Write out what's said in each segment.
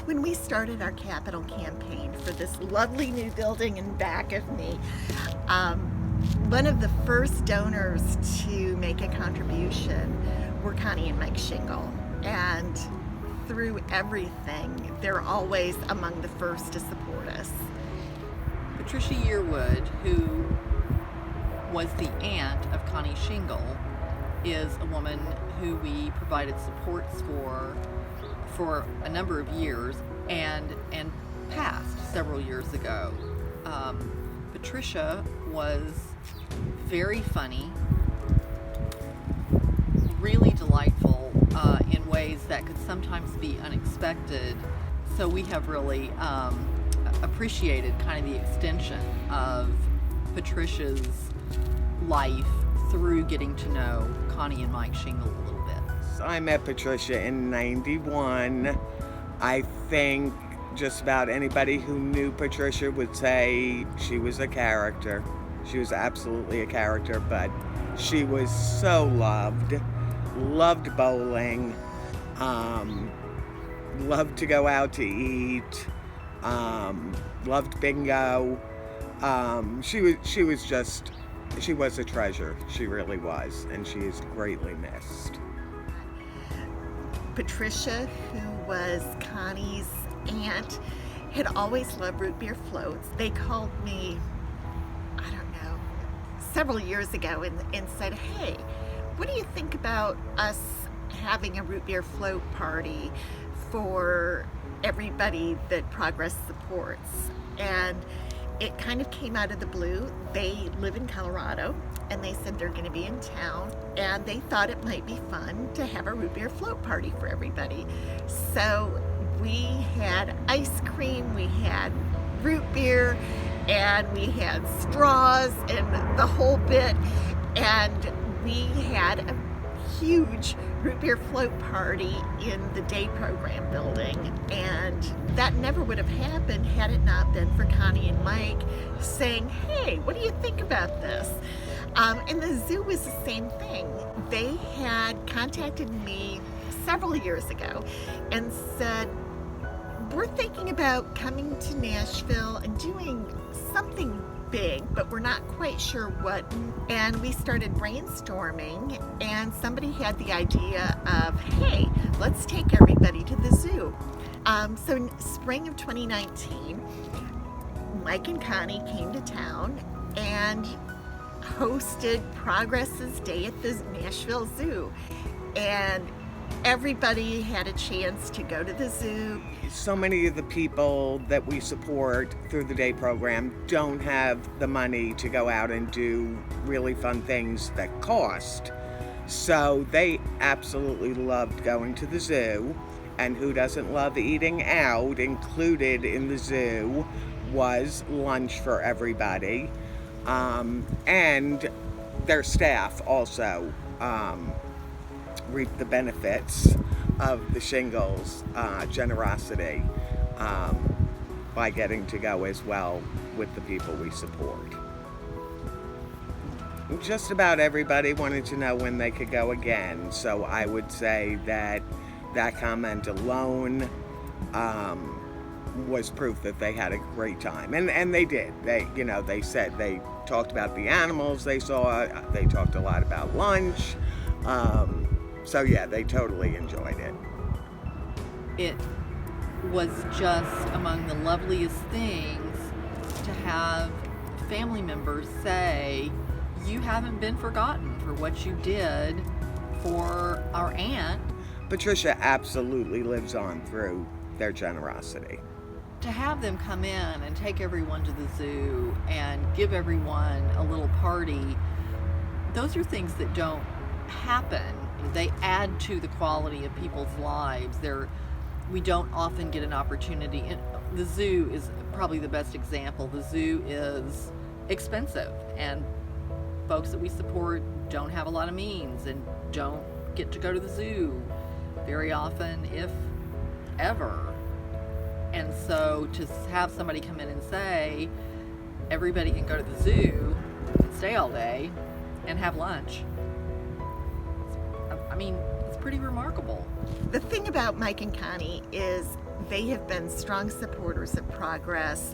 When we started our capital campaign for this lovely new building in back of me, um, one of the first donors to make a contribution were Connie and Mike Schingle. And through everything, they're always among the first to support us. Patricia Yearwood, who was the aunt of Connie Schingle, is a woman who we provided supports for a number of years and passed several years ago. Patricia was very funny, really delightful in ways that could sometimes be unexpected. So we have really appreciated kind of the extension of Patricia's life through getting to know Connie and Mike Schingle a little bit. I met Patricia in '91. I think just about anybody who knew Patricia would say she was a character. She was absolutely a character, but she was so loved bowling, loved to go out to eat, loved bingo. She was a treasure. She really was, and she is greatly missed. Patricia, who was Connie's aunt, had always loved root beer floats. They called me, I don't know, several years ago and said, hey, what do you think about us having a root beer float party for everybody that Progress supports? And it kind of came out of the blue. They live in Colorado, and they said they're going to be in town, and they thought it might be fun to have a root beer float party for everybody. So we had ice cream, we had root beer, and we had straws and the whole bit, and we had a huge root beer float party in the day program building, and that never would have happened had it not been for Connie and Mike saying, hey, what do you think about this? And the zoo was the same thing. They had contacted me several years ago and said, we're thinking about coming to Nashville and doing something big, but we're not quite sure what. And we started brainstorming, and somebody had the idea of, hey, let's take everybody to the zoo. So in spring of 2019, Mike and Connie came to town and hosted Progress's Day at the Nashville Zoo. And everybody had a chance to go to the zoo. So many of the people that we support through the day program don't have the money to go out and do really fun things that cost. So they absolutely loved going to the zoo. And who doesn't love eating out? Included in the zoo was lunch for everybody. And their staff also reap the benefits of the Shingles' generosity by getting to go as well with the people we support. Just about everybody wanted to know when they could go again, so I would say that comment alone was proof that they had a great time, and they did. They said they talked about the animals they saw. They talked a lot about lunch. So yeah, they totally enjoyed it. It was just among the loveliest things to have family members say, you haven't been forgotten for what you did for our aunt. Patricia absolutely lives on through their generosity. To have them come in and take everyone to the zoo and give everyone a little party, those are things that don't happen. They add to the quality of people's lives. We don't often get an opportunity. The zoo is probably the best example. The zoo is expensive, and folks that we support don't have a lot of means and don't get to go to the zoo very often, if ever. And so to have somebody come in and say, everybody can go to the zoo and stay all day and have lunch, I mean, it's pretty remarkable. The thing about Mike and Connie is they have been strong supporters of progress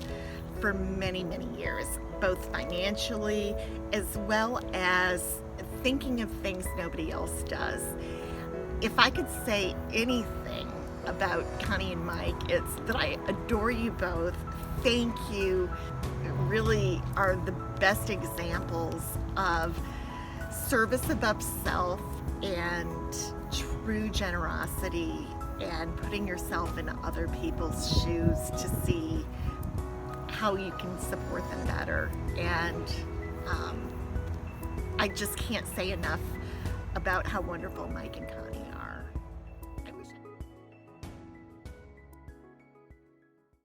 for many, many years, both financially as well as thinking of things nobody else does. If I could say anything about Connie and Mike, it's that I adore you both. Thank you. You really are the best examples of service above self and true generosity and putting yourself in other people's shoes to see how you can support them better. And I just can't say enough about how wonderful Mike and Connie